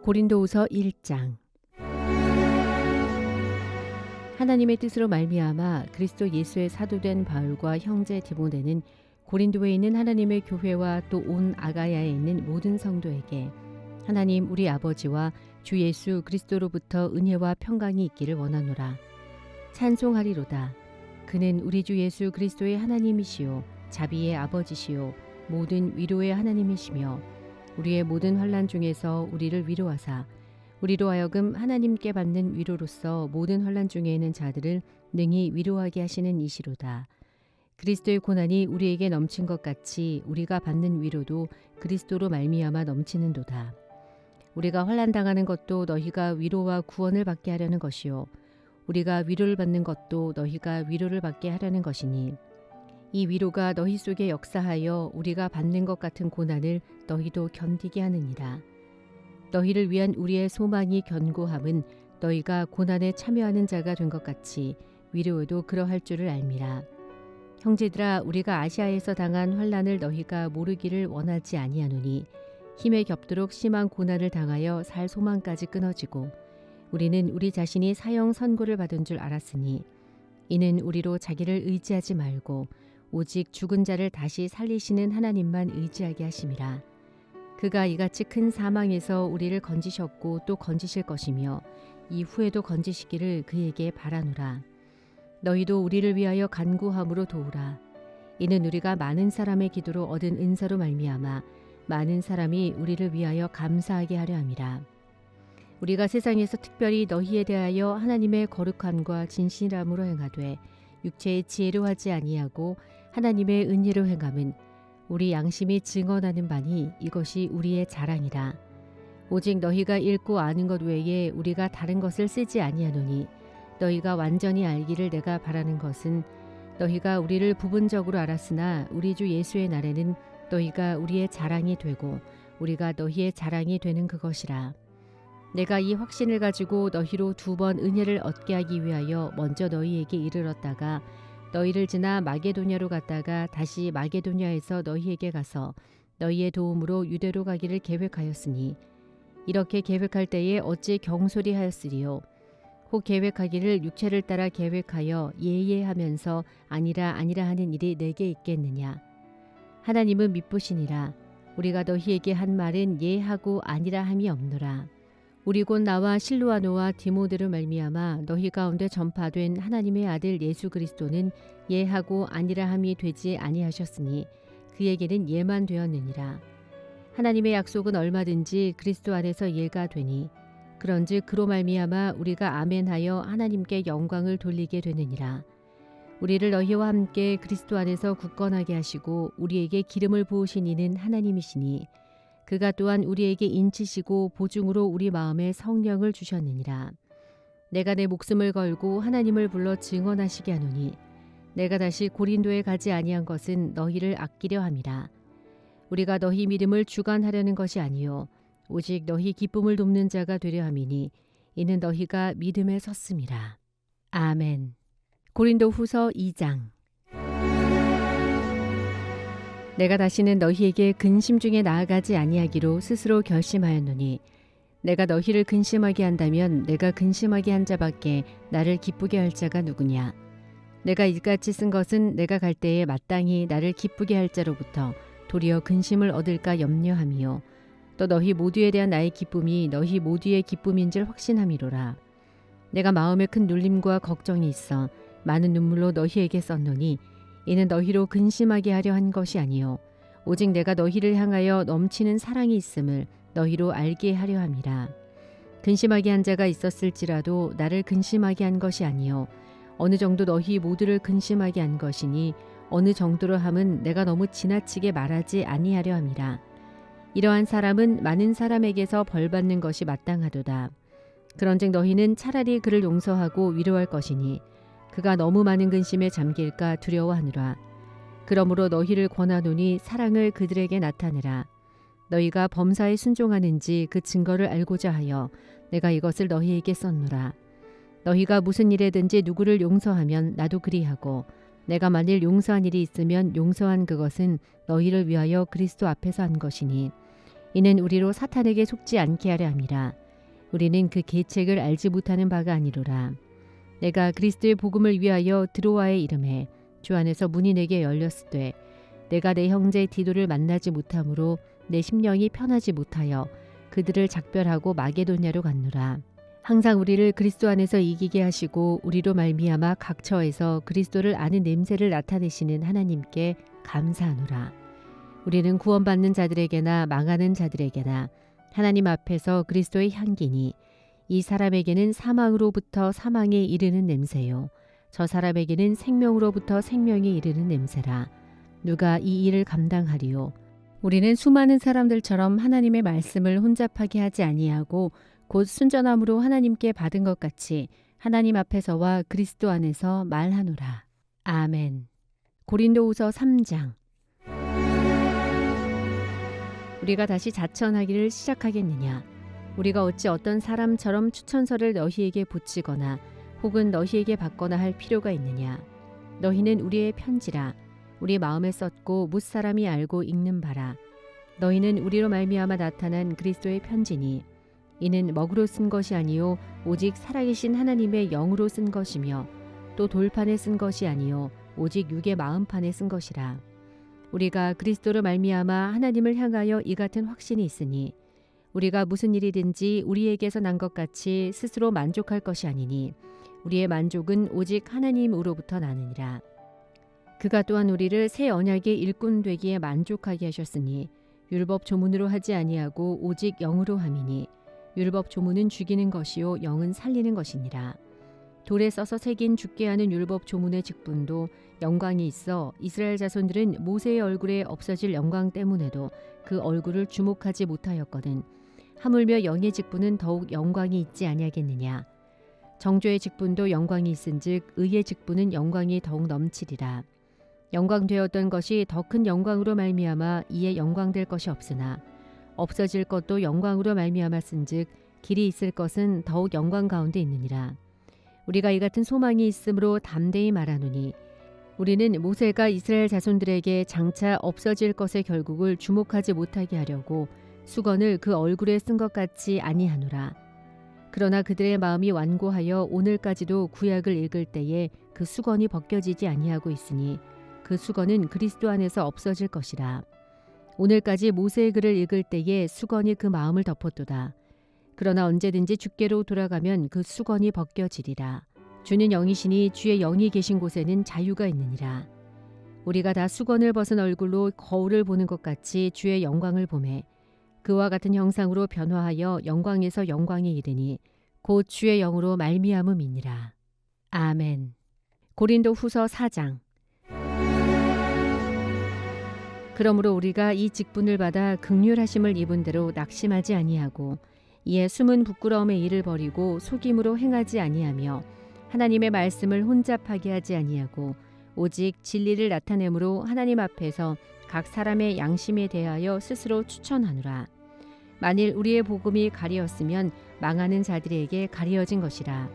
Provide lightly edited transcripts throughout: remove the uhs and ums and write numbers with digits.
고린도후서 1장. 하나님의 뜻으로 말미암아 그리스도 예수의 사도된 바울과 형제 디모데는 고린도에 있는 하나님의 교회와 또 온 아가야에 있는 모든 성도에게 하나님 우리 아버지와 주 예수 그리스도로부터 은혜와 평강이 있기를 원하노라. 찬송하리로다. 그는 우리 주 예수 그리스도의 하나님이시요 자비의 아버지시요 모든 위로의 하나님이시며 우리의 모든 환난 중에서 우리를 위로하사 우리로 하여금 하나님께 받는 위로로서 모든 환난 중에 있는 자들을 능히 위로하게 하시는 이시로다. 그리스도의 고난이 우리에게 넘친 것 같이 우리가 받는 위로도 그리스도로 말미암아 넘치는도다. 우리가 환난 당하는 것도 너희가 위로와 구원을 받게 하려는 것이요 우리가 위로를 받는 것도 너희가 위로를 받게 하려는 것이니 이 위로가 너희 속에 역사하여 우리가 받는 것 같은 고난을 너희도 견디게 하느니라. 너희를 위한 우리의 소망이 견고함은 너희가 고난에 참여하는 자가 된 것 같이 위로에도 그러할 줄을 알미라. 형제들아, 우리가 아시아에서 당한 환난을 너희가 모르기를 원하지 아니하노니 힘에 겹도록 심한 고난을 당하여 살 소망까지 끊어지고 우리는 우리 자신이 사형 선고를 받은 줄 알았으니 이는 우리로 자기를 의지하지 말고 오직 죽은 자를 다시 살리시는 하나님만 의지하게 하심이라. 그가 이같이 큰 사망에서 우리를 건지셨고 또 건지실 것이며 이후에도 건지시기를 그에게 바라노라. 너희도 우리를 위하여 간구함으로 도우라. 이는 우리가 많은 사람의 기도로 얻은 은사로 말미암아 많은 사람이 우리를 위하여 감사하게 하려 함이라. 우리가 세상에서 특별히 너희에 대하여 하나님의 거룩함과 진실함으로 행하되 육체의 지혜로 하지 아니하고 하나님의 은혜로 행함은 우리 양심이 증언하는 바니 이것이 우리의 자랑이라. 오직 너희가 읽고 아는 것 외에 우리가 다른 것을 쓰지 아니하노니 너희가 완전히 알기를 내가 바라는 것은 너희가 우리를 부분적으로 알았으나 우리 주 예수의 날에는 너희가 우리의 자랑이 되고 우리가 너희의 자랑이 되는 그것이라. 내가 이 확신을 가지고 너희로 2번 은혜를 얻게 하기 위하여 먼저 너희에게 이르렀다가 너희를 지나 마게도냐로 갔다가 다시 마게도냐에서 너희에게 가서 너희의 도움으로 유대로 가기를 계획하였으니 이렇게 계획할 때에 어찌 경솔이하였으리요. 혹 계획하기를 육체를 따라 계획하여 예예하면서 아니라 하는 일이 내게 있겠느냐. 하나님은 미쁘시니라. 우리가 너희에게 한 말은 예하고 아니라 함이 없노라. 우리 곧 나와 실루아노와 디모데로 말미암아 너희 가운데 전파된 하나님의 아들 예수 그리스도는 예하고 아니라 함이 되지 아니하셨으니 그에게는 예만 되었느니라. 하나님의 약속은 얼마든지 그리스도 안에서 예가 되니 그런즉 그로 말미암아 우리가 아멘하여 하나님께 영광을 돌리게 되느니라. 우리를 너희와 함께 그리스도 안에서 굳건하게 하시고 우리에게 기름을 부으신 이는 하나님이시니 그가 또한 우리에게 인치시고 보증으로 우리 마음에 성령을 주셨느니라. 내가 내 목숨을 걸고 하나님을 불러 증언하시게 하노니 내가 다시 고린도에 가지 아니한 것은 너희를 아끼려 함이라. 우리가 너희 믿음을 주관하려는 것이 아니요 오직 너희 기쁨을 돕는 자가 되려 함이니 이는 너희가 믿음에 섰음이라. 아멘. 고린도후서 2장. 내가 다시는 너희에게 근심 중에 나아가지 아니하기로 스스로 결심하였노니 내가 너희를 근심하게 한다면 내가 근심하게 한 자밖에 나를 기쁘게 할 자가 누구냐. 내가 이같이 쓴 것은 내가 갈 때에 마땅히 나를 기쁘게 할 자로부터 도리어 근심을 얻을까 염려함이요 또 너희 모두에 대한 나의 기쁨이 너희 모두의 기쁨인 줄 확신함이로라. 내가 마음에 큰 눌림과 걱정이 있어 많은 눈물로 너희에게 썼노니 이는 너희로 근심하게 하려 한 것이 아니요 오직 내가 너희를 향하여 넘치는 사랑이 있음을 너희로 알게 하려 함이라. 근심하게 한 자가 있었을지라도 나를 근심하게 한 것이 아니요 어느 정도 너희 모두를 근심하게 한 것이니 어느 정도로 함은 내가 너무 지나치게 말하지 아니하려 함이라. 이러한 사람은 많은 사람에게서 벌받는 것이 마땅하도다. 그런즉 너희는 차라리 그를 용서하고 위로할 것이니 그가 너무 많은 근심에 잠길까 두려워하느라. 그러므로 너희를 권하노니 사랑을 그들에게 나타내라. 너희가 범사에 순종하는지 그 증거를 알고자 하여 내가 이것을 너희에게 썼노라. 너희가 무슨 일에든지 누구를 용서하면 나도 그리하고 내가 만일 용서한 일이 있으면 용서한 그것은 너희를 위하여 그리스도 앞에서 한 것이니 이는 우리로 사탄에게 속지 않게 하려 함이라. 우리는 그 계책을 알지 못하는 바가 아니로라. 내가 그리스도의 복음을 위하여 드로아에 이름해 주 안에서 문이 내게 열렸으되 내가 내 형제 디도를 만나지 못하므로 내 심령이 편하지 못하여 그들을 작별하고 마게도냐로 갔노라. 항상 우리를 그리스도 안에서 이기게 하시고 우리로 말미암아 각처에서 그리스도를 아는 냄새를 나타내시는 하나님께 감사하노라. 우리는 구원받는 자들에게나 망하는 자들에게나 하나님 앞에서 그리스도의 향기니 이 사람에게는 사망으로부터 사망에 이르는 냄새요 저 사람에게는 생명으로부터 생명에 이르는 냄새라. 누가 이 일을 감당하리요? 우리는 수많은 사람들처럼 하나님의 말씀을 혼잡하게 하지 아니하고 곧 순전함으로 하나님께 받은 것 같이 하나님 앞에서와 그리스도 안에서 말하노라. 아멘. 고린도후서 3장. 우리가 다시 자천하기를 시작하겠느냐? 우리가 어찌 어떤 사람처럼 추천서를 너희에게 붙이거나 혹은 너희에게 받거나 할 필요가 있느냐? 너희는 우리의 편지라. 우리 마음에 썼고 뭇사람이 알고 읽는 바라. 너희는 우리로 말미암아 나타난 그리스도의 편지니 이는 먹으로 쓴 것이 아니요 오직 살아계신 하나님의 영으로 쓴 것이며 또 돌판에 쓴 것이 아니요 오직 육의 마음판에 쓴 것이라. 우리가 그리스도로 말미암아 하나님을 향하여 이 같은 확신이 있으니 우리가 무슨 일이든지 우리에게서 난 것 같이 스스로 만족할 것이 아니니 우리의 만족은 오직 하나님으로부터 나느니라. 그가 또한 우리를 새 언약의 일꾼 되기에 만족하게 하셨으니 율법 조문으로 하지 아니하고 오직 영으로 함이니 율법 조문은 죽이는 것이요 영은 살리는 것이니라. 돌에 써서 새긴 죽게 하는 율법 조문의 직분도 영광이 있어 이스라엘 자손들은 모세의 얼굴에 없어질 영광 때문에도 그 얼굴을 주목하지 못하였거든. 하물며 영의 직분은 더욱 영광이 있지 아니하겠느냐. 정죄의 직분도 영광이 있은즉 의의 직분은 영광이 더욱 넘치리라. 영광되었던 것이 더 큰 영광으로 말미암아 이에 영광될 것이 없으나 없어질 것도 영광으로 말미암았은즉 길이 있을 것은 더욱 영광 가운데 있느니라. 우리가 이 같은 소망이 있으므로 담대히 말하노니 우리는 모세가 이스라엘 자손들에게 장차 없어질 것의 결국을 주목하지 못하게 하려고 수건을 그 얼굴에 쓴 것 같이 아니하노라. 그러나 그들의 마음이 완고하여 오늘까지도 구약을 읽을 때에 그 수건이 벗겨지지 아니하고 있으니 그 수건은 그리스도 안에서 없어질 것이라. 오늘까지 모세의 글을 읽을 때에 수건이 그 마음을 덮었도다. 그러나 언제든지 주께로 돌아가면 그 수건이 벗겨지리라. 주는 영이시니 주의 영이 계신 곳에는 자유가 있느니라. 우리가 다 수건을 벗은 얼굴로 거울을 보는 것 같이 주의 영광을 보매 그와 같은 형상으로 변화하여 영광에서 영광에 이르니 곧 주의 영으로 말미암음이니라. 아멘. 고린도후서 4장. 그러므로 우리가 이 직분을 받아 긍휼하심을 입은 대로 낙심하지 아니하고 이에 숨은 부끄러움의 일을 버리고 속임으로 행하지 아니하며 하나님의 말씀을 혼잡하게 하지 아니하고 오직 진리를 나타내므로 하나님 앞에서 각 사람의 양심에 대하여 스스로 추천하노라. 만일 우리의 복음이 가리었으면 망하는 자들에게 가리어진 것이라.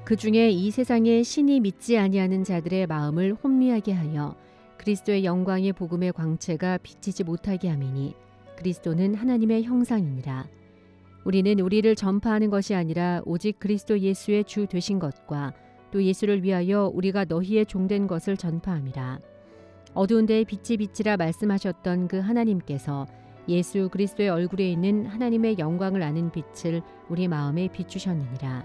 그 중에 이 세상에 신이 믿지 아니하는 자들의 마음을 혼미하게 하여 그리스도의 영광의 복음의 광채가 비치지 못하게 함이니 그리스도는 하나님의 형상이니라. 우리는 우리를 전파하는 것이 아니라 오직 그리스도 예수의 주 되신 것과 또 예수를 위하여 우리가 너희의 종된 것을 전파함이라. 어두운 데에 빛이 비치라 말씀하셨던 그 하나님께서 예수 그리스도의 얼굴에 있는 하나님의 영광을 아는 빛을 우리 마음에 비추셨느니라.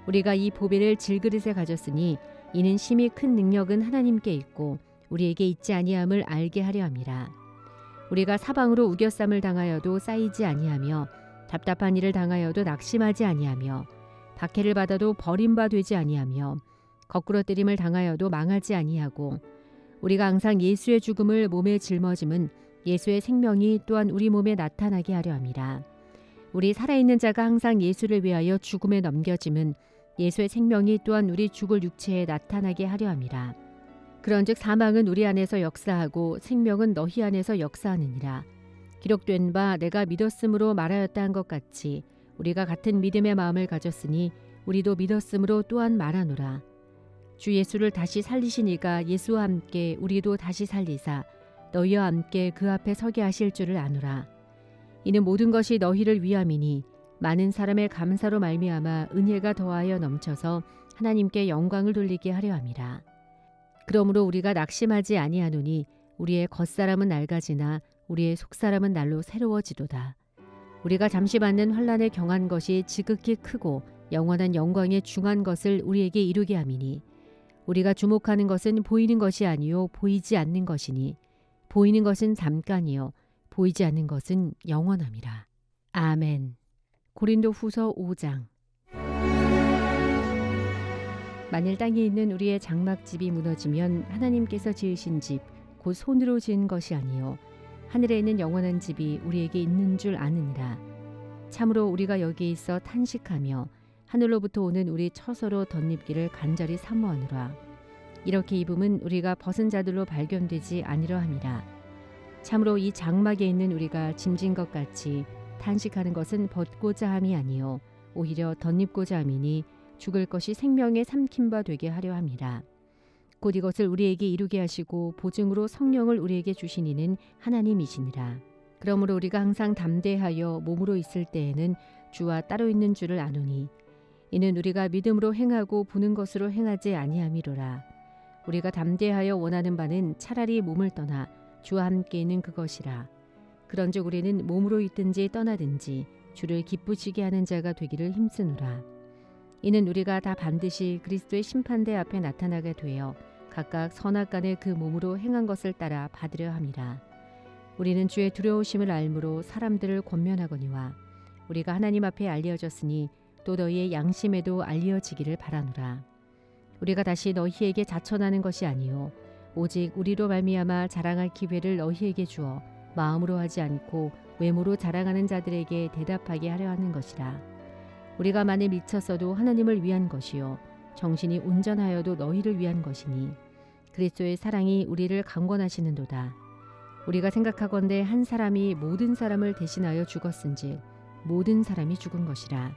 우리가 이 보배를 질그릇에 가졌으니 이는 심히 큰 능력은 하나님께 있고 우리에게 있지 아니함을 알게 하려 함이라. 우리가 사방으로 우겨쌈을 당하여도 쌓이지 아니하며 답답한 일을 당하여도 낙심하지 아니하며 박해를 받아도 버림바 되지 아니하며 거꾸로 때림을 당하여도 망하지 아니하고 우리가 항상 예수의 죽음을 몸에 짊어짐은 예수의 생명이 또한 우리 몸에 나타나게 하려 함이라. 우리 살아있는 자가 항상 예수를 위하여 죽음에 넘겨짐은 예수의 생명이 또한 우리 죽을 육체에 나타나게 하려 함이라. 그런즉 사망은 우리 안에서 역사하고 생명은 너희 안에서 역사하느니라. 기록된 바 내가 믿었으므로 말하였다 한 것 같이 우리가 같은 믿음의 마음을 가졌으니 우리도 믿었으므로 또한 말하노라. 주 예수를 다시 살리신 이가 예수와 함께 우리도 다시 살리사 너희와 함께 그 앞에 서게 하실 줄을 아노라. 이는 모든 것이 너희를 위함이니 많은 사람의 감사로 말미암아 은혜가 더하여 넘쳐서 하나님께 영광을 돌리게 하려 함이라. 그러므로 우리가 낙심하지 아니하노니 우리의 겉사람은 낡아지나 우리의 속사람은 날로 새로워지도다. 우리가 잠시 받는 환난에 경한 것이 지극히 크고 영원한 영광에 중한 것을 우리에게 이루게 함이니 우리가 주목하는 것은 보이는 것이 아니요 보이지 않는 것이니 보이는 것은 잠깐이요 보이지 않는 것은 영원함이라. 아멘. 고린도후서 5장. 만일 땅에 있는 우리의 장막집이 무너지면 하나님께서 지으신 집 곧 손으로 지은 것이 아니요 하늘에 있는 영원한 집이 우리에게 있는 줄 아느니라. 참으로 우리가 여기에 있어 탄식하며 하늘로부터 오는 우리 처소로 덧입기를 간절히 사모하노라. 이렇게 입음은 우리가 벗은 자들로 발견되지 아니려 함이라. 참으로 이 장막에 있는 우리가 짐진 것 같이 탄식하는 것은 벗고자 함이 아니요 오히려 덧입고자 함이니 죽을 것이 생명에 삼킨 바 되게 하려 함이라. 곧 이것을 우리에게 이루게 하시고 보증으로 성령을 우리에게 주신 이는 하나님이시니라. 그러므로 우리가 항상 담대하여 몸으로 있을 때에는 주와 따로 있는 줄을 아노니 이는 우리가 믿음으로 행하고 보는 것으로 행하지 아니함이로라. 우리가 담대하여 원하는 바는 차라리 몸을 떠나 주와 함께 있는 그것이라. 그런즉 우리는 몸으로 있든지 떠나든지 주를 기쁘시게 하는 자가 되기를 힘쓰노라. 이는 우리가 다 반드시 그리스도의 심판대 앞에 나타나게 되어 각각 선악간에 그 몸으로 행한 것을 따라 받으려 함이라. 우리는 주의 두려우심을 알므로 사람들을 권면하거니와 우리가 하나님 앞에 알려졌으니 또 너희의 양심에도 알려지기를 바라노라. 우리가 다시 너희에게 자천하는 것이 아니요 오직 우리로 말미암아 자랑할 기회를 너희에게 주어 마음으로 하지 않고 외모로 자랑하는 자들에게 대답하게 하려 하는 것이라. 우리가 만일 미쳤어도 하나님을 위한 것이요 정신이 온전하여도 너희를 위한 것이니 그리스도의 사랑이 우리를 강권하시는도다. 우리가 생각하건대 한 사람이 모든 사람을 대신하여 죽었은즉 모든 사람이 죽은 것이라.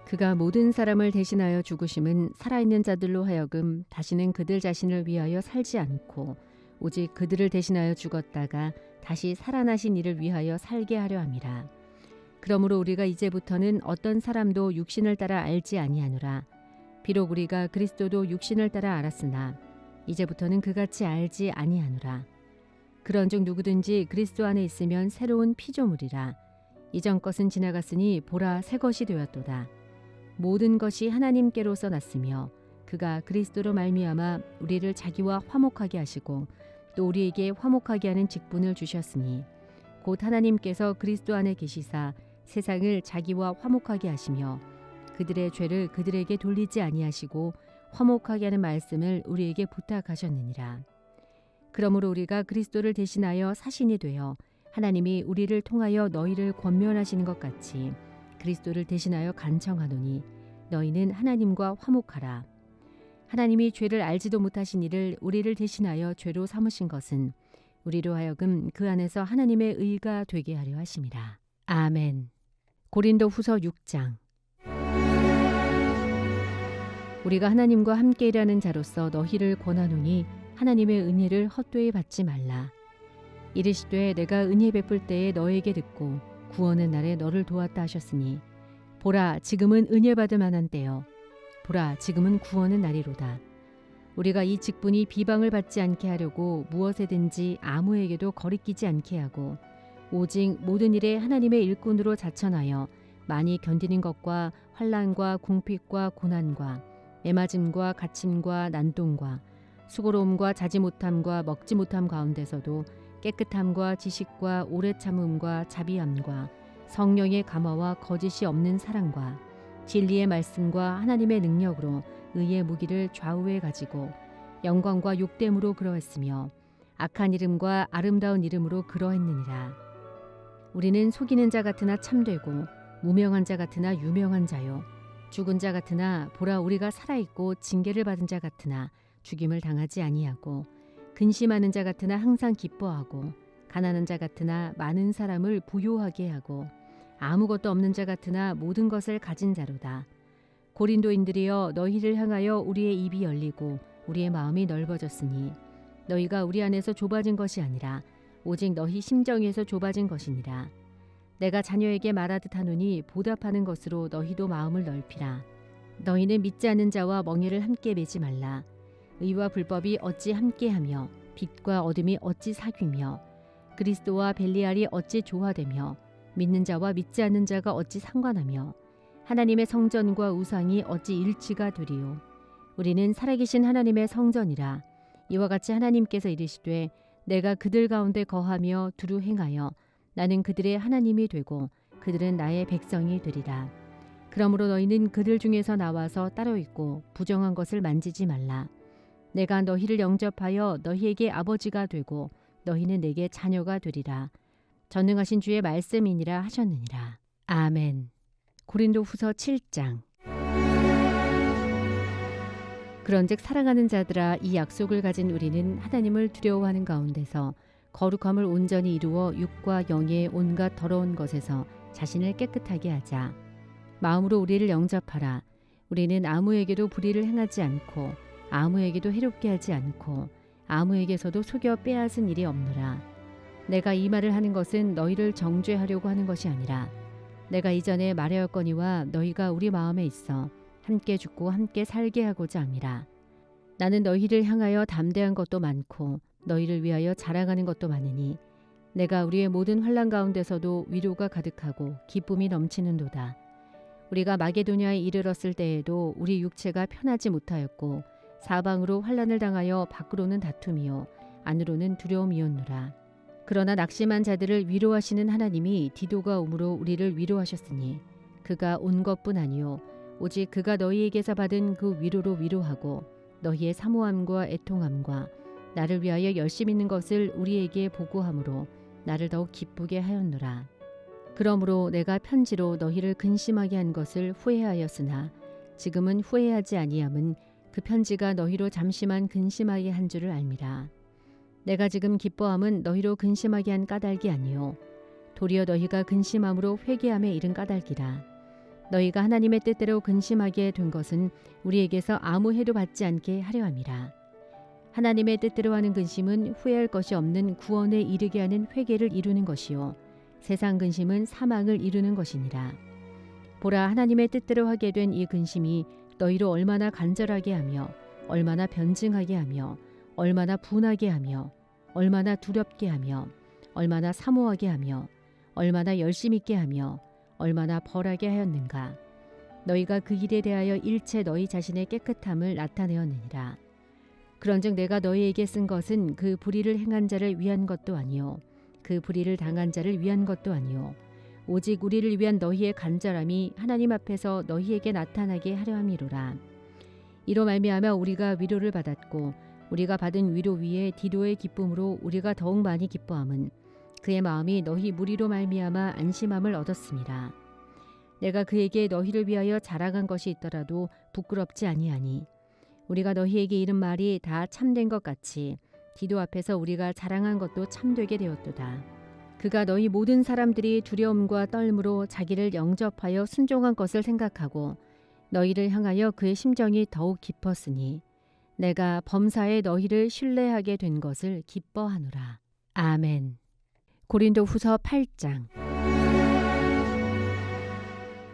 그가 모든 사람을 대신하여 죽으심은 살아있는 자들로 하여금 다시는 그들 자신을 위하여 살지 않고 오직 그들을 대신하여 죽었다가 다시 살아나신 이를 위하여 살게 하려 함이라. 그러므로 우리가 이제부터는 어떤 사람도 육신을 따라 알지 아니하노라. 비록 우리가 그리스도도 육신을 따라 알았으나 이제부터는 그같이 알지 아니하노라. 그런즉 누구든지 그리스도 안에 있으면 새로운 피조물이라. 이전 것은 지나갔으니 보라 새 것이 되었도다. 모든 것이 하나님께로서 났으며 그가 그리스도로 말미암아 우리를 자기와 화목하게 하시고 또 우리에게 화목하게 하는 직분을 주셨으니 곧 하나님께서 그리스도 안에 계시사 세상을 자기와 화목하게 하시며 그들의 죄를 그들에게 돌리지 아니하시고 화목하게 하는 말씀을 우리에게 부탁하셨느니라. 그러므로 우리가 그리스도를 대신하여 사신이 되어 하나님이 우리를 통하여 너희를 권면하시는 것 같이 그리스도를 대신하여 간청하노니 너희는 하나님과 화목하라. 하나님이 죄를 알지도 못하신 이를 우리를 대신하여 죄로 삼으신 것은 우리로 하여금 그 안에서 하나님의 의가 되게 하려 하심이라. 아멘. 고린도후서 6장. 우리가 하나님과 함께 일하는 자로서 너희를 권하노니 하나님의 은혜를 헛되이 받지 말라. 이르시되 내가 은혜 베풀 때에 너에게 듣고 구원의 날에 너를 도왔다 하셨으니 보라 지금은 은혜 받을 만한 때요 보라 지금은 구원의 날이로다. 우리가 이 직분이 비방을 받지 않게 하려고 무엇에든지 아무에게도 거리끼지 않게 하고 오직 모든 일에 하나님의 일꾼으로 자천하여 많이 견디는 것과 환난과 궁핍과 고난과 애맞음과 갇힘과 난동과 수고로움과 자지 못함과 먹지 못함 가운데서도 깨끗함과 지식과 오래 참음과 자비함과 성령의 감화와 거짓이 없는 사랑과 진리의 말씀과 하나님의 능력으로 의의 무기를 좌우에 가지고 영광과 욕됨으로 그러했으며 악한 이름과 아름다운 이름으로 그러했느니라. 우리는 속이는 자 같으나 참되고 무명한 자 같으나 유명한 자요 죽은 자 같으나 보라 우리가 살아있고 징계를 받은 자 같으나 죽임을 당하지 아니하고 근심하는 자 같으나 항상 기뻐하고 가난한 자 같으나 많은 사람을 부요하게 하고 아무것도 없는 자 같으나 모든 것을 가진 자로다. 고린도인들이여 너희를 향하여 우리의 입이 열리고 우리의 마음이 넓어졌으니 너희가 우리 안에서 좁아진 것이 아니라 오직 너희 심정에서 좁아진 것이니라. 내가 자녀에게 말하듯 하노니 보답하는 것으로 너희도 마음을 넓히라. 너희는 믿지 않는 자와 멍에를 함께 매지 말라. 의와 불법이 어찌 함께하며 빛과 어둠이 어찌 사귀며 그리스도와 벨리알이 어찌 조화되며 믿는 자와 믿지 않는 자가 어찌 상관하며 하나님의 성전과 우상이 어찌 일치가 되리요. 우리는 살아계신 하나님의 성전이라. 이와 같이 하나님께서 이르시되 내가 그들 가운데 거하며 두루 행하여 나는 그들의 하나님이 되고 그들은 나의 백성이 되리라. 그러므로 너희는 그들 중에서 나와서 따로 있고 부정한 것을 만지지 말라. 내가 너희를 영접하여 너희에게 아버지가 되고 너희는 내게 자녀가 되리라. 전능하신 주의 말씀이니라 하셨느니라. 아멘. 고린도후서 7장. 그런즉 사랑하는 자들아, 이 약속을 가진 우리는 하나님을 두려워하는 가운데서 거룩함을 온전히 이루어 육과 영의 온갖 더러운 것에서 자신을 깨끗하게 하자. 마음으로 우리를 영접하라. 우리는 아무에게도 불의를 행하지 않고 아무에게도 해롭게 하지 않고 아무에게서도 속여 빼앗은 일이 없노라. 내가 이 말을 하는 것은 너희를 정죄하려고 하는 것이 아니라 내가 이전에 말하였거니와 너희가 우리 마음에 있어 함께 죽고 함께 살게 하고자 함이라. 나는 너희를 향하여 담대한 것도 많고 너희를 위하여 자랑하는 것도 많으니 내가 우리의 모든 환난 가운데서도 위로가 가득하고 기쁨이 넘치는도다. 우리가 마게도냐에 이르렀을 때에도 우리 육체가 편하지 못하였고 사방으로 환난을 당하여 밖으로는 다툼이요 안으로는 두려움이었노라. 그러나 낙심한 자들을 위로하시는 하나님이 디도가 오므로 우리를 위로하셨으니 그가 온 것뿐 아니요 오직 그가 너희에게서 받은 그 위로로 위로하고 너희의 사모함과 애통함과 나를 위하여 열심 있는 것을 우리에게 보고함으로 나를 더욱 기쁘게 하였노라. 그러므로 내가 편지로 너희를 근심하게 한 것을 후회하였으나 지금은 후회하지 아니함은 그 편지가 너희로 잠시만 근심하게 한 줄을 알미라. 내가 지금 기뻐함은 너희로 근심하게 한 까닭이 아니요 도리어 너희가 근심함으로 회개함에 이른 까닭이라. 너희가 하나님의 뜻대로 근심하게 된 것은 우리에게서 아무 해도 받지 않게 하려 함이라. 하나님의 뜻대로 하는 근심은 후회할 것이 없는 구원에 이르게 하는 회개를 이루는 것이요 세상 근심은 사망을 이루는 것이니라. 보라, 하나님의 뜻대로 하게 된 이 근심이 너희로 얼마나 간절하게 하며 얼마나 변증하게 하며 얼마나 분하게 하며 얼마나 두렵게 하며 얼마나 사모하게 하며 얼마나 열심 있게 하며 얼마나 벌하게 하였는가. 너희가 그 일에 대하여 일체 너희 자신의 깨끗함을 나타내었느니라. 그런즉 내가 너희에게 쓴 것은 그 불의를 행한 자를 위한 것도 아니요 그 불의를 당한 자를 위한 것도 아니요 오직 우리를 위한 너희의 간절함이 하나님 앞에서 너희에게 나타나게 하려 함이로라. 이로 말미암아 우리가 위로를 받았고 우리가 받은 위로 위에 디도의 기쁨으로 우리가 더욱 많이 기뻐함은 그의 마음이 너희 무리로 말미암아 안심함을 얻었습니다. 내가 그에게 너희를 위하여 자랑한 것이 있더라도 부끄럽지 아니하니 우리가 너희에게 이른 말이 다 참된 것 같이 디도 앞에서 우리가 자랑한 것도 참되게 되었도다. 그가 너희 모든 사람들이 두려움과 떨므로 자기를 영접하여 순종한 것을 생각하고 너희를 향하여 그의 심정이 더욱 깊었으니 내가 범사에 너희를 신뢰하게 된 것을 기뻐하노라. 아멘. 고린도후서 8장.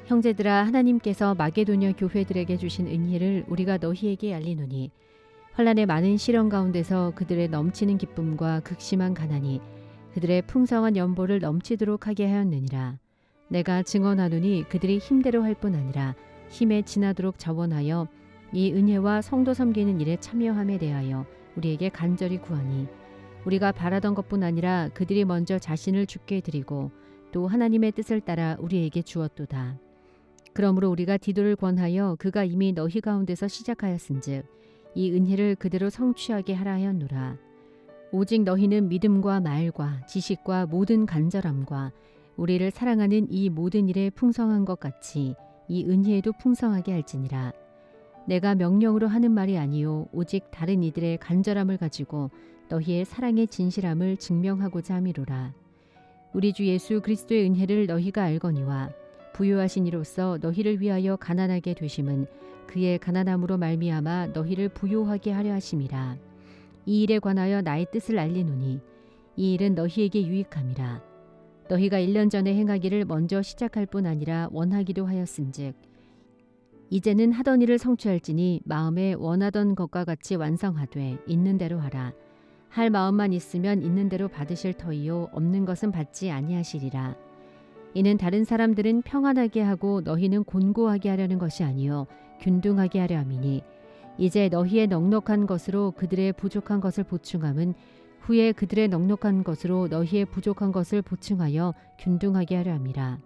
형제들아, 하나님께서 마게도냐 교회들에게 주신 은혜를 우리가 너희에게 알리노니 환난의 많은 시련 가운데서 그들의 넘치는 기쁨과 극심한 가난이 그들의 풍성한 연보를 넘치도록 하게 하였느니라. 내가 증언하노니 그들이 힘대로 할 뿐 아니라 힘에 지나도록 자원하여 이 은혜와 성도 섬기는 일에 참여함에 대하여 우리에게 간절히 구하니 우리가 바라던 것뿐 아니라 그들이 먼저 자신을 주께 드리고 또 하나님의 뜻을 따라 우리에게 주었도다. 그러므로 우리가 디도를 권하여 그가 이미 너희 가운데서 시작하였은즉 이 은혜를 그대로 성취하게 하라 하였노라. 오직 너희는 믿음과 말과 지식과 모든 간절함과 우리를 사랑하는 이 모든 일에 풍성한 것 같이 이 은혜에도 풍성하게 할지니라. 내가 명령으로 하는 말이 아니요 오직 다른 이들의 간절함을 가지고 너희의 사랑의 진실함을 증명하고자 함이로라. 우리 주 예수 그리스도의 은혜를 너희가 알거니와 부요하신 이로써 너희를 위하여 가난하게 되심은 그의 가난함으로 말미암아 너희를 부요하게 하려 하심이라. 이 일에 관하여 나의 뜻을 알리노니 이 일은 너희에게 유익함이라. 너희가 1년 전에 행하기를 먼저 시작할 뿐 아니라 원하기도 하였은즉 이제는 하던 일을 성취할지니 마음에 원하던 것과 같이 완성하되 있는 대로 하라. 할 마음만 있으면 있는 대로 받으실 터이요 없는 것은 받지 아니하시리라. 이는 다른 사람들은 평안하게 하고 너희는 곤고하게 하려는 것이 아니요 균등하게 하려 함이니 이제 너희의 넉넉한 것으로 그들의 부족한 것을 보충함은 후에 그들의 넉넉한 것으로 너희의 부족한 것을 보충하여 균등하게 하려 함이라.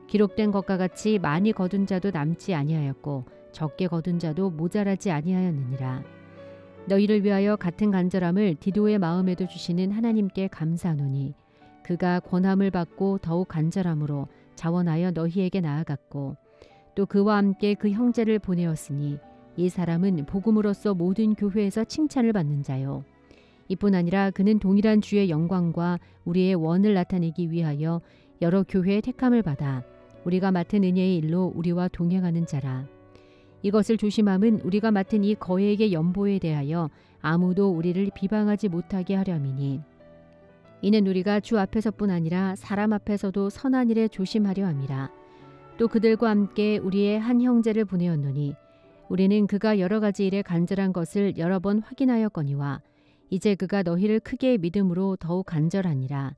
기록된 것과 같이 많이 거둔 자도 남지 아니하였고 적게 거둔 자도 모자라지 아니하였느니라. 너희를 위하여 같은 간절함을 디도의 마음에도 주시는 하나님께 감사하노니 그가 권함을 받고 더욱 간절함으로 자원하여 너희에게 나아갔고 또 그와 함께 그 형제를 보내었으니 이 사람은 복음으로써 모든 교회에서 칭찬을 받는 자요. 이뿐 아니라 그는 동일한 주의 영광과 우리의 원을 나타내기 위하여 여러 교회의 택함을 받아 우리가 맡은 은혜의 일로 우리와 동행하는 자라. 이것을 조심함은 우리가 맡은 이 거액의 연보에 대하여 아무도 우리를 비방하지 못하게 하려함이니 이는 우리가 주 앞에서뿐 아니라 사람 앞에서도 선한 일에 조심하려 함이라. 또 그들과 함께 우리의 한 형제를 보내었노니 우리는 그가 여러 가지 일에 간절한 것을 여러 번 확인하였거니와 이제 그가 너희를 크게 믿음으로 더욱 간절하니라.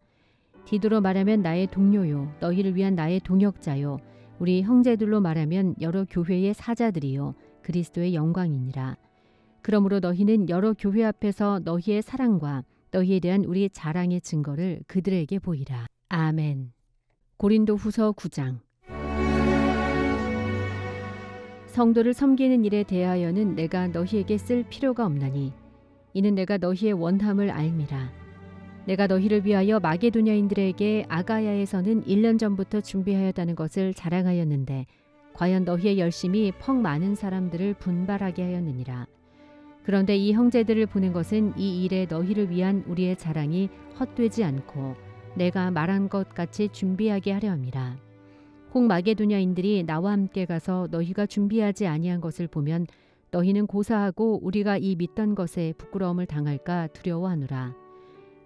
디도로 말하면 나의 동료요 너희를 위한 나의 동역자요 우리 형제들로 말하면 여러 교회의 사자들이요 그리스도의 영광이니라. 그러므로 너희는 여러 교회 앞에서 너희의 사랑과 너희에 대한 우리 자랑의 증거를 그들에게 보이라. 아멘. 고린도후서 9장. 성도를 섬기는 일에 대하여는 내가 너희에게 쓸 필요가 없나니 이는 내가 너희의 원함을 알미라. 내가 너희를 위하여 마게도냐인들에게 아가야에서는 1년 전부터 준비하였다는 것을 자랑하였는데 과연 너희의 열심이 펑 많은 사람들을 분발하게 하였느니라. 그런데 이 형제들을 보낸 것은 이 일에 너희를 위한 우리의 자랑이 헛되지 않고 내가 말한 것 같이 준비하게 하려 함이라. 혹 마게도냐인들이 나와 함께 가서 너희가 준비하지 아니한 것을 보면 너희는 고사하고 우리가 이 믿던 것에 부끄러움을 당할까 두려워하노라.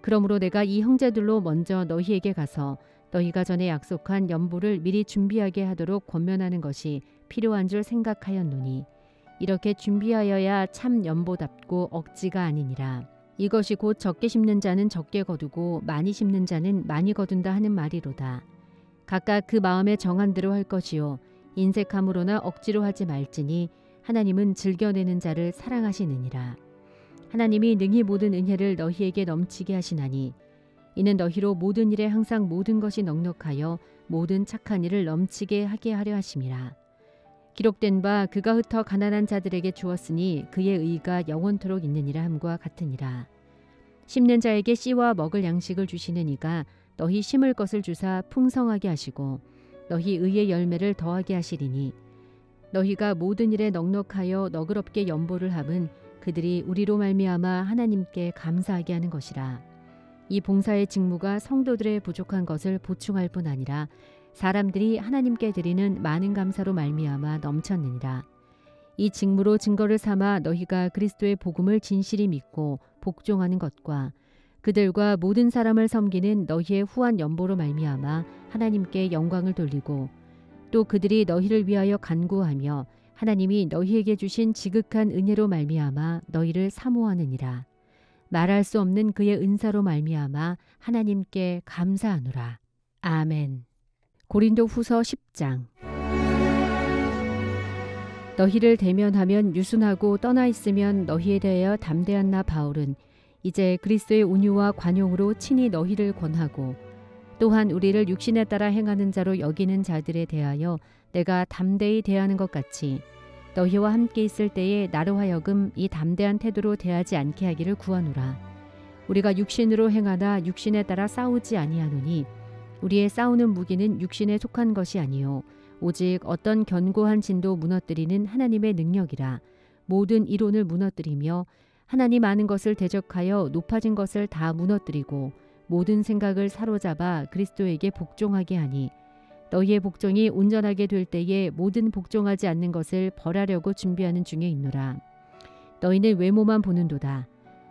그러므로 내가 이 형제들로 먼저 너희에게 가서 너희가 전에 약속한 연보를 미리 준비하게 하도록 권면하는 것이 필요한 줄 생각하였노니 이렇게 준비하여야 참 연보답고 억지가 아니니라. 이것이 곧 적게 심는 자는 적게 거두고 많이 심는 자는 많이 거둔다 하는 말이로다. 각각 그 마음에 정한 대로 할 것이요 인색함으로나 억지로 하지 말지니 하나님은 즐겨내는 자를 사랑하시느니라. 하나님이 능히 모든 은혜를 너희에게 넘치게 하시나니 이는 너희로 모든 일에 항상 모든 것이 넉넉하여 모든 착한 일을 넘치게 하게 하려 하심이라. 기록된 바 그가 흩어 가난한 자들에게 주었으니 그의 의가 영원토록 있느니라 함과 같으니라. 심는 자에게 씨와 먹을 양식을 주시는 이가 너희 심을 것을 주사 풍성하게 하시고 너희 의의 열매를 더하게 하시리니 너희가 모든 일에 넉넉하여 너그럽게 연보를 함은 그들이 우리로 말미암아 하나님께 감사하게 하는 것이라. 이 봉사의 직무가 성도들의 부족한 것을 보충할 뿐 아니라 사람들이 하나님께 드리는 많은 감사로 말미암아 넘쳤느니라. 이 직무로 증거를 삼아 너희가 그리스도의 복음을 진실히 믿고 복종하는 것과 그들과 모든 사람을 섬기는 너희의 후한 연보로 말미암아 하나님께 영광을 돌리고 또 그들이 너희를 위하여 간구하며 하나님이 너희에게 주신 지극한 은혜로 말미암아 너희를 사모하느니라. 말할 수 없는 그의 은사로 말미암아 하나님께 감사하노라. 아멘. 고린도후서 10장. 너희를 대면하면 유순하고 떠나 있으면 너희에 대하여 담대한 나 바울은 이제 그리스도의 온유와 관용으로 친히 너희를 권하고 또한 우리를 육신에 따라 행하는 자로 여기는 자들에 대하여 내가 담대히 대하는 것 같이 너희와 함께 있을 때에 나로 하여금 이 담대한 태도로 대하지 않게 하기를 구하노라. 우리가 육신으로 행하나 육신에 따라 싸우지 아니하노니 우리의 싸우는 무기는 육신에 속한 것이 아니요 오직 어떤 견고한 진도 무너뜨리는 하나님의 능력이라. 모든 이론을 무너뜨리며 하나님 아는 것을 대적하여 높아진 것을 다 무너뜨리고 모든 생각을 사로잡아 그리스도에게 복종하게 하니 너희의 복종이 온전하게 될 때에 모든 복종하지 않는 것을 벌하려고 준비하는 중에 있노라. 너희는 외모만 보는도다.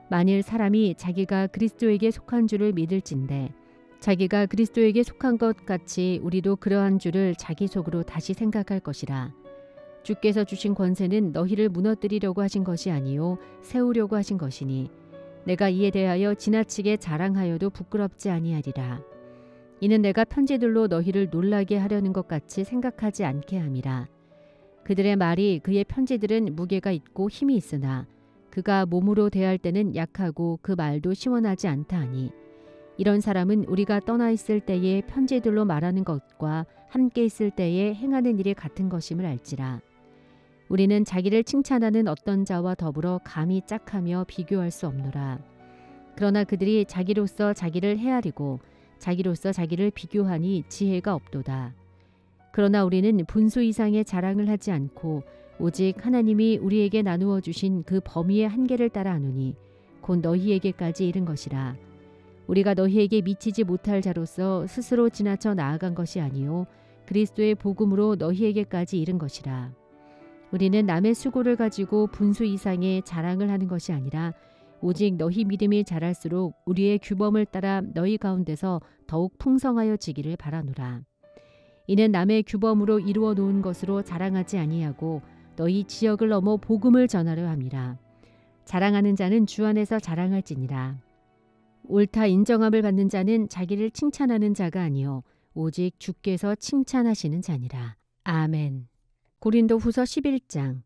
만일 사람이 자기가 그리스도에게 속한 줄을 믿을진대 자기가 그리스도에게 속한 것 같이 우리도 그러한 줄을 자기 속으로 다시 생각할 것이라. 주께서 주신 권세는 너희를 무너뜨리려고 하신 것이 아니요 세우려고 하신 것이니 내가 이에 대하여 지나치게 자랑하여도 부끄럽지 아니하리라. 이는 내가 편지들로 너희를 놀라게 하려는 것 같이 생각하지 않게 함이라. 그들의 말이 그의 편지들은 무게가 있고 힘이 있으나 그가 몸으로 대할 때는 약하고 그 말도 시원하지 않다 하니 이런 사람은 우리가 떠나 있을 때에 편지들로 말하는 것과 함께 있을 때에 행하는 일이 같은 것임을 알지라. 우리는 자기를 칭찬하는 어떤 자와 더불어 감히 짝하며 비교할 수 없노라. 그러나 그들이 자기로서 자기를 헤아리고 자기로서 자기를 비교하니 지혜가 없도다. 그러나 우리는 분수 이상의 자랑을 하지 않고 오직 하나님이 우리에게 나누어 주신 그 범위의 한계를 따라 하노니 곧 너희에게까지 이른 것이라. 우리가 너희에게 미치지 못할 자로서 스스로 지나쳐 나아간 것이 아니요 그리스도의 복음으로 너희에게까지 이른 것이라. 우리는 남의 수고를 가지고 분수 이상의 자랑을 하는 것이 아니라 오직 너희 믿음이 자랄수록 우리의 규범을 따라 너희 가운데서 더욱 풍성하여지기를 바라노라. 이는 남의 규범으로 이루어 놓은 것으로 자랑하지 아니하고 너희 지역을 넘어 복음을 전하려 함이라. 자랑하는 자는 주 안에서 자랑할지니라. 옳다 인정함을 받는 자는 자기를 칭찬하는 자가 아니요 오직 주께서 칭찬하시는 자니라. 아멘. 고린도후서 11장.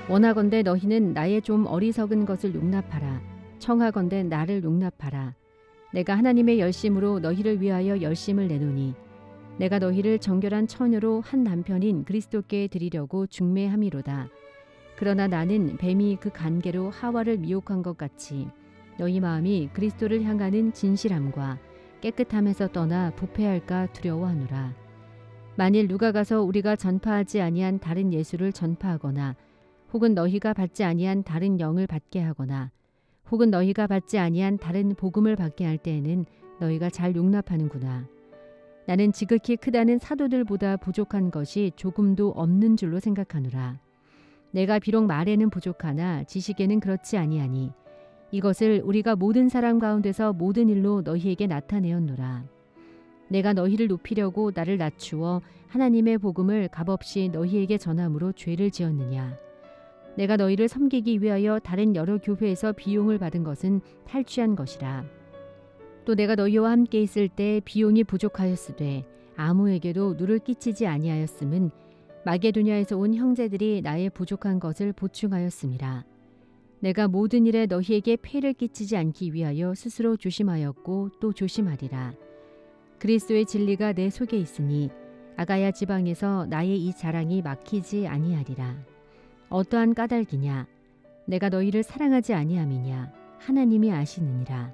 원하건대 너희는 나의 좀 어리석은 것을 용납하라. 청하건대 나를 용납하라. 내가 하나님의 열심으로 너희를 위하여 열심을 내노니 내가 너희를 정결한 처녀로 한 남편인 그리스도께 드리려고 중매함이로다. 그러나 나는 뱀이 그 간계로 하와를 미혹한 것 같이 너희 마음이 그리스도를 향하는 진실함과 깨끗함에서 떠나 부패할까 두려워하노라. 만일 누가 가서 우리가 전파하지 아니한 다른 예수를 전파하거나 혹은 너희가 받지 아니한 다른 영을 받게 하거나 혹은 너희가 받지 아니한 다른 복음을 받게 할 때에는 너희가 잘 용납하는구나. 나는 지극히 크다는 사도들보다 부족한 것이 조금도 없는 줄로 생각하노라. 내가 비록 말에는 부족하나 지식에는 그렇지 아니하니 이것을 우리가 모든 사람 가운데서 모든 일로 너희에게 나타내었노라. 내가 너희를 높이려고 나를 낮추어 하나님의 복음을 값없이 너희에게 전함으로 죄를 지었느냐. 내가 너희를 섬기기 위하여 다른 여러 교회에서 비용을 받은 것은 탈취한 것이라. 또 내가 너희와 함께 있을 때 비용이 부족하였으되 아무에게도 누를 끼치지 아니하였음은 마게도냐에서 온 형제들이 나의 부족한 것을 보충하였음이라. 내가 모든 일에 너희에게 폐를 끼치지 않기 위하여 스스로 조심하였고 또 조심하리라. 그리스도의 진리가 내 속에 있으니 아가야 지방에서 나의 이 자랑이 막히지 아니하리라. 어떠한 까닭이냐? 내가 너희를 사랑하지 아니함이냐? 하나님이 아시느니라.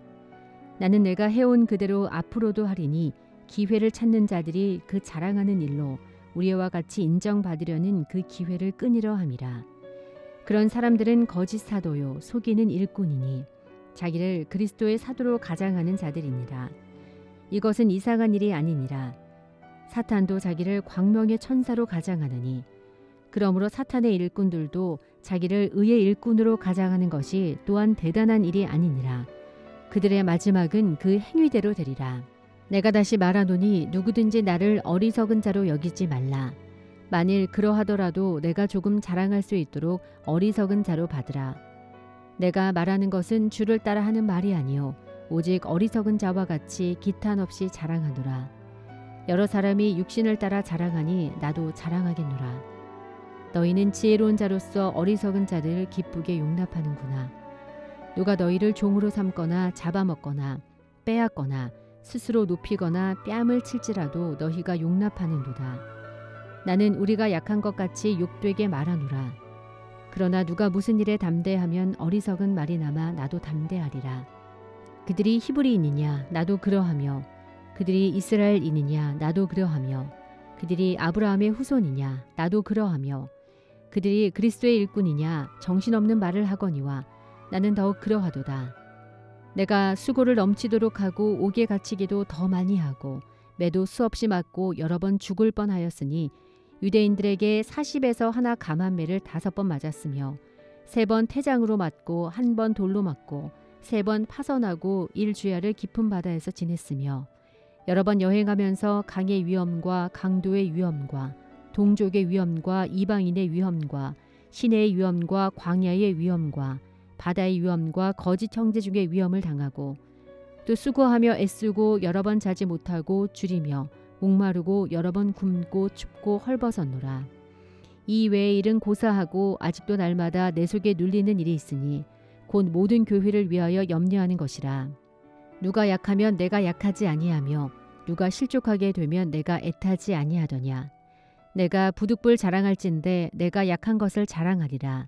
나는 내가 해온 그대로 앞으로도 하리니 기회를 찾는 자들이 그 자랑하는 일로 우리와 같이 인정받으려는 그 기회를 끊으려 함이라. 그런 사람들은 거짓 사도요 속이는 일꾼이니 자기를 그리스도의 사도로 가장하는 자들이니라. 이것은 이상한 일이 아니니라. 사탄도 자기를 광명의 천사로 가장하느니 그러므로 사탄의 일꾼들도 자기를 의의 일꾼으로 가장하는 것이 또한 대단한 일이 아니니라. 그들의 마지막은 그 행위대로 되리라. 내가 다시 말하노니 누구든지 나를 어리석은 자로 여기지 말라. 만일 그러하더라도 내가 조금 자랑할 수 있도록 어리석은 자로 받으라. 내가 말하는 것은 주를 따라 하는 말이 아니요 오직 어리석은 자와 같이 기탄 없이 자랑하노라. 여러 사람이 육신을 따라 자랑하니 나도 자랑하겠노라. 너희는 지혜로운 자로서 어리석은 자들을 기쁘게 용납하는구나. 누가 너희를 종으로 삼거나 잡아먹거나 빼앗거나 스스로 높이거나 뺨을 칠지라도 너희가 용납하는도다. 나는 우리가 약한 것 같이 욕되게 말하노라. 그러나 누가 무슨 일에 담대하면 어리석은 말이 남아 나도 담대하리라. 그들이 히브리인이냐 나도 그러하며 그들이 이스라엘인이냐 나도 그러하며 그들이 아브라함의 후손이냐 나도 그러하며 그들이 그리스도의 일꾼이냐 정신없는 말을 하거니와 나는 더욱 그러하도다. 내가 수고를 넘치도록 하고 옥에 갇히기도 더 많이 하고 매도 수없이 맞고 여러 번 죽을 뻔하였으니 유대인들에게 40에서 하나 감한 매를 5번 맞았으며 3번 태장으로 맞고 1번 돌로 맞고 3번 파선하고 1주야를 깊은 바다에서 지냈으며 여러 번 여행하면서 강의 위험과 강도의 위험과 동족의 위험과 이방인의 위험과 시내의 위험과 광야의 위험과 바다의 위험과 거짓 형제 중의 위험을 당하고 또 수고하며 애쓰고 여러 번 자지 못하고 줄이며 목마르고 여러 번 굶고 춥고 헐벗었노라. 이 외의 일은 고사하고 아직도 날마다 내 속에 눌리는 일이 있으니 곧 모든 교회를 위하여 염려하는 것이라. 누가 약하면 내가 약하지 아니하며 누가 실족하게 되면 내가 애타지 아니하더냐. 내가 부득불 자랑할진대 내가 약한 것을 자랑하리라.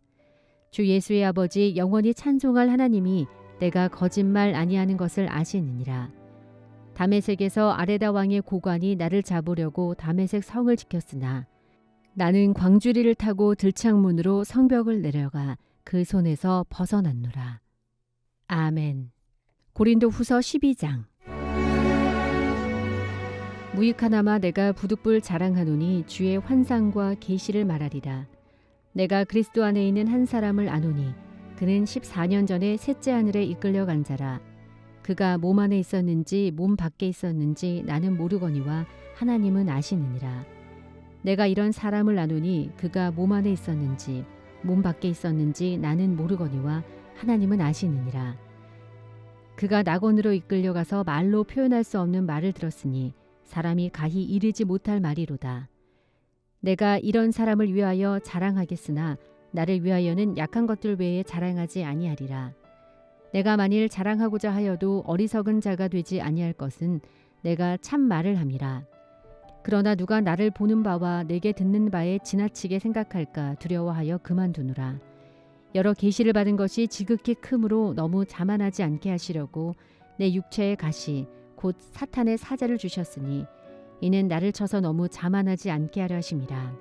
주 예수의 아버지 영원히 찬송할 하나님이 내가 거짓말 아니하는 것을 아시느니라. 다메섹에서 아레다 왕의 고관이 나를 잡으려고 다메섹 성을 지켰으나 나는 광주리를 타고 들창문으로 성벽을 내려가 그 손에서 벗어났노라. 아멘. 고린도 후서 12장. 무익하나마 내가 부득불 자랑하노니 주의 환상과 계시를 말하리라. 내가 그리스도 안에 있는 한 사람을 아노니 그는 14년 전에 셋째 하늘에 이끌려간 자라. 그가 몸 안에 있었는지 몸 밖에 있었는지 나는 모르거니와 하나님은 아시느니라. 내가 이런 사람을 아노니 그가 몸 안에 있었는지 몸 밖에 있었는지 나는 모르거니와 하나님은 아시느니라. 그가 낙원으로 이끌려가서 말로 표현할 수 없는 말을 들었으니 사람이 가히 이르지 못할 말이로다. 내가 이런 사람을 위하여 자랑하겠으나 나를 위하여는 약한 것들 외에 자랑하지 아니하리라. 내가 만일 자랑하고자 하여도 어리석은 자가 되지 아니할 것은 내가 참 말을 함이라. 그러나 누가 나를 보는 바와 내게 듣는 바에 지나치게 생각할까 두려워하여 그만두노라. 여러 계시를 받은 것이 지극히 크므로 너무 자만하지 않게 하시려고 내 육체의 가시 곧 사탄의 사자를 주셨으니 이는 나를 쳐서 너무 자만하지 않게 하려 하심이라.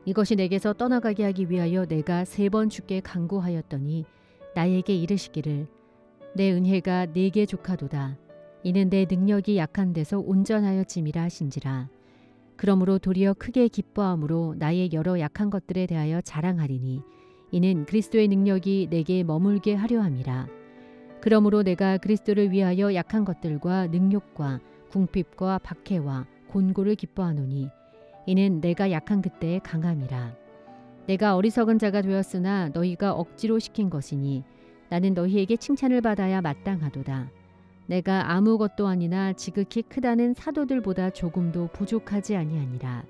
이것이 내게서 떠나가게 하기 위하여 내가 3번 주께 간구하였더니 나에게 이르시기를 내 은혜가 네게 족하도다. 이는 내 능력이 약한 데서 온전하여짐이라 하신지라. 그러므로 도리어 크게 기뻐함으로 나의 여러 약한 것들에 대하여 자랑하리니 이는 그리스도의 능력이 내게 머물게 하려 함이라. 그러므로 내가 그리스도를 위하여 약한 것들과 능욕과 궁핍과 박해와 곤고를 기뻐하노니 이는 내가 약한 그때의 강함이라. 내가 어리석은 자가 되었으나 너희가 억지로 시킨 것이니 나는 너희에게 칭찬을 받아야 마땅하도다. 내가 아무것도 아니나 지극히 크다는 사도들보다 조금도 부족하지 아니하니라.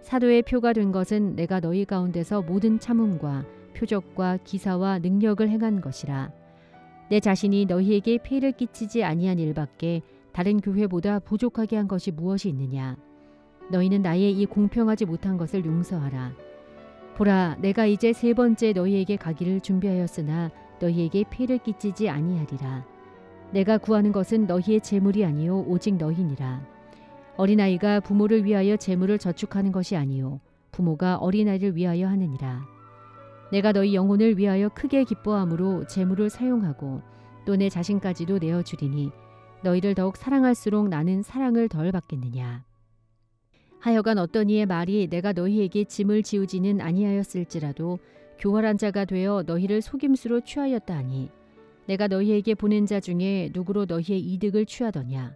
사도의 표가 된 것은 내가 너희 가운데서 모든 참음과 표적과 기사와 능력을 행한 것이라. 내 자신이 너희에게 폐를 끼치지 아니한 일밖에 다른 교회보다 부족하게 한 것이 무엇이 있느냐. 너희는 나의 이 공평하지 못한 것을 용서하라. 보라, 내가 이제 3번째 너희에게 가기를 준비하였으나 너희에게 폐를 끼치지 아니하리라. 내가 구하는 것은 너희의 재물이 아니요 오직 너희니라. 어린아이가 부모를 위하여 재물을 저축하는 것이 아니요 부모가 어린아이를 위하여 하느니라. 내가 너희 영혼을 위하여 크게 기뻐함으로 재물을 사용하고 또 내 자신까지도 내어주리니 너희를 더욱 사랑할수록 나는 사랑을 덜 받겠느냐. 하여간 어떤 이의 말이 내가 너희에게 짐을 지우지는 아니하였을지라도 교활한 자가 되어 너희를 속임수로 취하였다 하니 내가 너희에게 보낸 자 중에 누구로 너희의 이득을 취하더냐.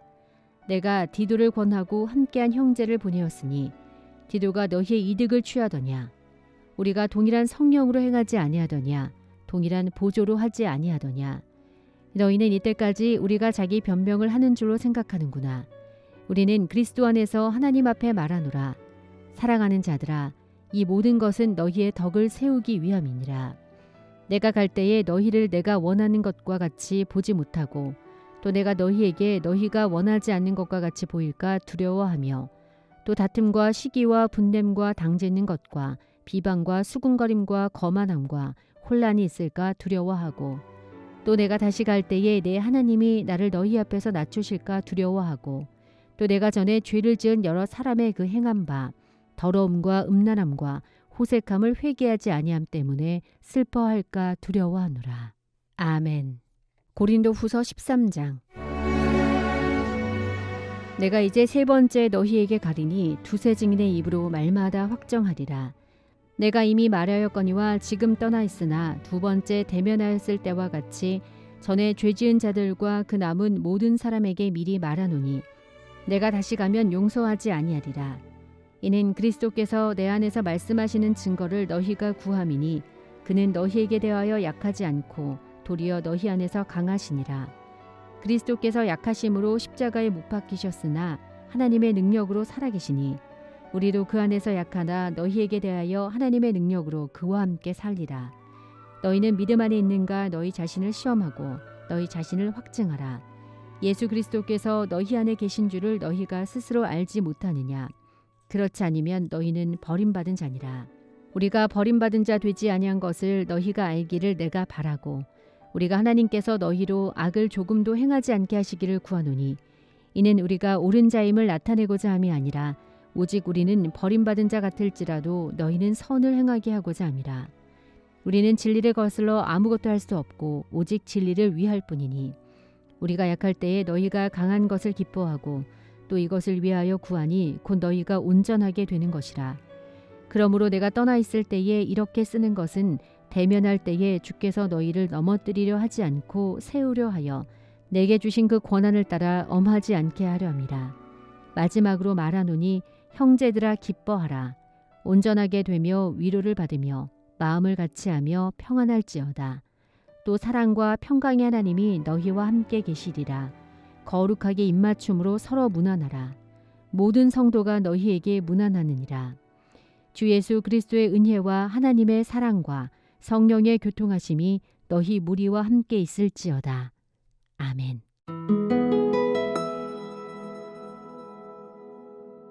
내가 디도를 권하고 함께한 형제를 보내었으니 디도가 너희의 이득을 취하더냐. 우리가 동일한 성령으로 행하지 아니하더냐. 동일한 보조로 하지 아니하더냐. 너희는 이때까지 우리가 자기 변명을 하는 줄로 생각하는구나. 우리는 그리스도 안에서 하나님 앞에 말하노라. 사랑하는 자들아, 이 모든 것은 너희의 덕을 세우기 위함이니라. 내가 갈 때에 너희를 내가 원하는 것과 같이 보지 못하고 또 내가 너희에게 너희가 원하지 않는 것과 같이 보일까 두려워하며 또 다툼과 시기와 분냄과 당짓는 것과 비방과 수군거림과 거만함과 혼란이 있을까 두려워하고 또 내가 다시 갈 때에 내 하나님이 나를 너희 앞에서 낮추실까 두려워하고 또 내가 전에 죄를 지은 여러 사람의 그 행한 바 더러움과 음란함과 호색함을 회개하지 아니함 때문에 슬퍼할까 두려워하노라. 아멘. 고린도 후서 13장. 내가 이제 3번째 너희에게 가리니 두세 증인의 입으로 말마다 확정하리라. 내가 이미 말하였거니와 지금 떠나 있으나 2번째 대면하였을 때와 같이 전에 죄 지은 자들과 그 남은 모든 사람에게 미리 말하노니 내가 다시 가면 용서하지 아니하리라. 이는 그리스도께서 내 안에서 말씀하시는 증거를 너희가 구함이니 그는 너희에게 대하여 약하지 않고 도리어 너희 안에서 강하시니라. 그리스도께서 약하심으로 십자가에 못 박히셨으나 하나님의 능력으로 살아계시니 우리도 그 안에서 약하나 너희에게 대하여 하나님의 능력으로 그와 함께 살리라. 너희는 믿음 안에 있는가 너희 자신을 시험하고 너희 자신을 확증하라. 예수 그리스도께서 너희 안에 계신 줄을 너희가 스스로 알지 못하느냐. 그렇지 아니면 너희는 버림받은 자니라. 우리가 버림받은 자 되지 아니한 것을 너희가 알기를 내가 바라고 우리가 하나님께서 너희로 악을 조금도 행하지 않게 하시기를 구하노니 이는 우리가 옳은 자임을 나타내고자 함이 아니라 오직 우리는 버림받은 자 같을지라도 너희는 선을 행하게 하고자 함이라. 우리는 진리를 거슬러 아무것도 할 수 없고 오직 진리를 위할 뿐이니 우리가 약할 때에 너희가 강한 것을 기뻐하고 또 이것을 위하여 구하니 곧 너희가 온전하게 되는 것이라. 그러므로 내가 떠나 있을 때에 이렇게 쓰는 것은 대면할 때에 주께서 너희를 넘어뜨리려 하지 않고 세우려 하여 내게 주신 그 권한을 따라 엄하지 않게 하려 함이라. 마지막으로 말하노니 형제들아 기뻐하라. 온전하게 되며 위로를 받으며 마음을 같이하며 평안할지어다. 또 사랑과 평강의 하나님이 너희와 함께 계시리라. 거룩하게 입맞춤으로 서로 문안하라. 모든 성도가 너희에게 문안하느니라. 주 예수 그리스도의 은혜와 하나님의 사랑과 성령의 교통하심이 너희 무리와 함께 있을지어다. 아멘.